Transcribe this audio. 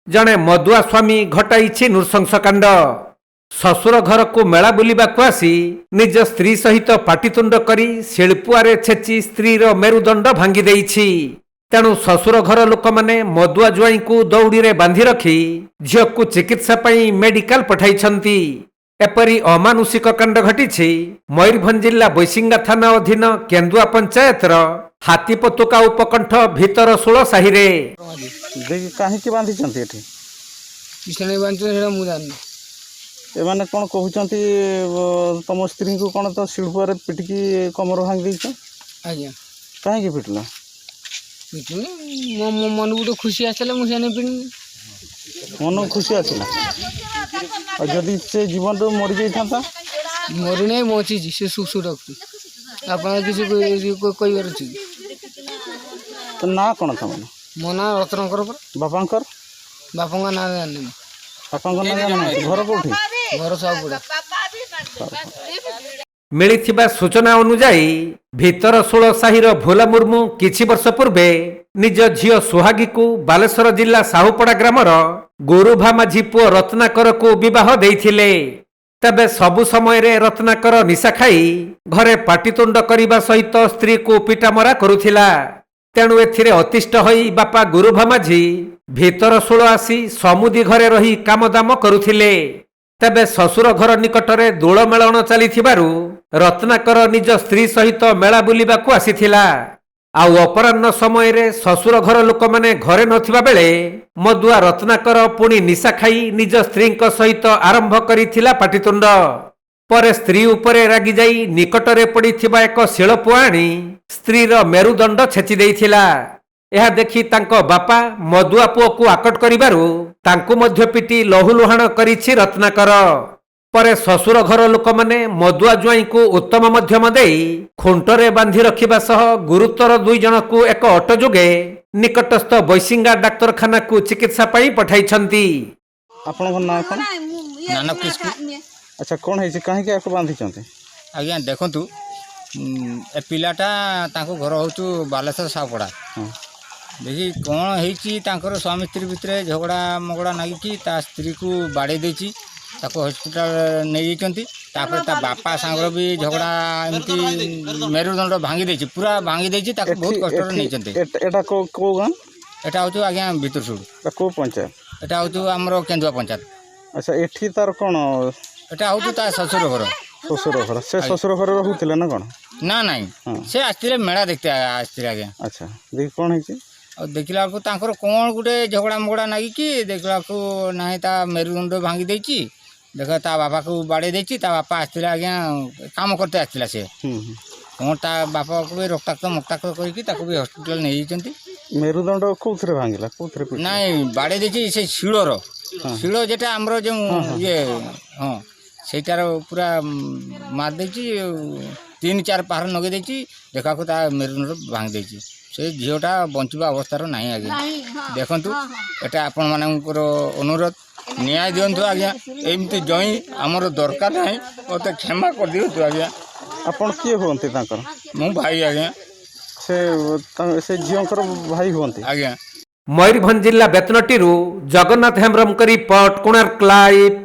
जड़े मदुआ स्वामी घटाई नृशंसकांड शशुर घर को मेला बुलवाक आसी निज स्त्री सहित पाटितुंड करी शिल्पुआरे छेची स्त्रीर मेरुदंड भांगी देइछि। तेणु शशुर घर लोक मैंने मदुआ ज्वाई को दौड़ी रे बांधि रखी झील को चिकित्सा पई मेडिकल पठाइछंती। एपरी अमानुषिक कांड घटी मयूरभंज जिला बैसिंगा थाना अधीन केन्दुआ पंचायतर हाथीपतुका उपकंठ भीतर षोल साहि रे कहीं बांधी एमाने कौन कहते तुम स्त्री को कौन तो शिल्पुआर पिटिकी कमर भांगी देछ आज्ञा कहीं पिटल मो मन गोटे खुशी आसला मुझे मन खुशी आसला जदि से जीवन तो मरी जाता मरी नहीं बची से सुख रखी आप कह तो ना कौन था मैंने मो ना रत्नकर बापांकर बापा ना जानी बापा ना जाना घर कौटी घर साहुपड़ा मिलिथिबा सूचना अनुसार भीतर षोल साहिर भोला मुर्मू किछि वर्ष पूर्वे निज झियो सुहागी को बालेश्वर जिला साहुपड़ा ग्रामर गोरुभा माझी पुओ रत्नाकर को विवाह देइथिले। तबे सबु समय रे रत्नाकर निशा खाई घरे पाटितुंड करिबा सहित स्त्री को पिटामरा करुथिला। तेणु एथिरे अतिष्ठ होई बापा गुरुभा माझी भीतर षोल आसी समुदी घरे रही कामदाम करुथिले। तेबे ससुर घर निकटरे दोल मेलन चलीथिबारु रत्नाकर निज स्त्री सहित मेला बुलिबाकू आसीथिला। आउ अपराह्न समय रे ससुर घर लोक माने घरे नथिबा बेले मदुआ रत्नाकर पुणी निशा खाई निज स्त्री सहित आरंभ करिथिला पाटितुंड। परे स्त्री उपरे रागी जाई निकटरे पड़िथिबा एक शिलपुआ आनी स्त्रीर मेरुदंड छेची देइथिला। यह देखि तांको बापा मदुआ पुओ को आकट करिबारु तांको मध्य पिटी लहुलुहाण करिछि रत्नाकर। परे ससुर घर लोक माने मदुआ ज्वाई को उत्तम मध्यम देई खुंटरे बांधि रखिबा सह गुरुतर दुई जन को एक ऑटो जोगे निकटस्थ बैसिंगा डाक्तरखाना को चिकित्सा पई पठाइछंती। आपन नाम कोन नानक किस्कु अच्छा कौन है कहीं के बांधी आज्ञा देखु ए पिलाटा तांको घर हूँ बालेश्वर साहुपड़ा देखी कौन है स्वामी स्त्री भितर झगड़ा मगड़ा नागिकी ता स्त्री को बाड़े देची ताको हॉस्पिटल नहीं जापर ता बापा सांगर भी झगड़ा एमती मेरुदंड भांगी देची पूरा भांगी देची ताको बहुत कष्ट नहीं एटा को गां एटा हूँ आज्ञा भितरसुड़ को पंचायत एटा हूँ आमर केन्दुआ पंचायत। अच्छा एठी तार कौन एटा हूँ ता ससुर घर से ससुर घर रहूले ना कौन ना नहीं से आसते मेला देखते आसते आज्ञा। अच्छा देख कौन है और देखला को तांकर कौन गुटे झगड़ा मगड़ा नागिकी देखला को ना ता मेरुदंड भांगी देची देखा ता बापा को बाड़े देची ता बापा आसते आज्ञा काम करते आसला से कौन ता बापा को भी रक्ताक्त मुक्ताक्त करके ताको भी हॉस्पिटल नहीं जाइछंती। मेरुदंड कोथरे भांगिला कोथरे नहीं बाड़े देची से शिलोर शिलो जेटा हमरो जो ये हां सेटार पूरा मार देची 3-4 पहाड़ नगे देची देखा को ता मेरुदंड भांग देची से झीलटा बंचवा अवस्थार ना आज्ञा। देखु एटा आपण मानकर अनुरोध न्याय दिंतु आज्ञा एमती जई आमर दरकार ना मत क्षमा कर दिंतु आज्ञा। आपण किए होंते ताकर मु भाई आज्ञा से झीलकर भाई होंते आज्ञा। मयूरभंज जिला बेतनटी जगन्नाथ हेम्ब्रम करी पट कोणार्क लाइव।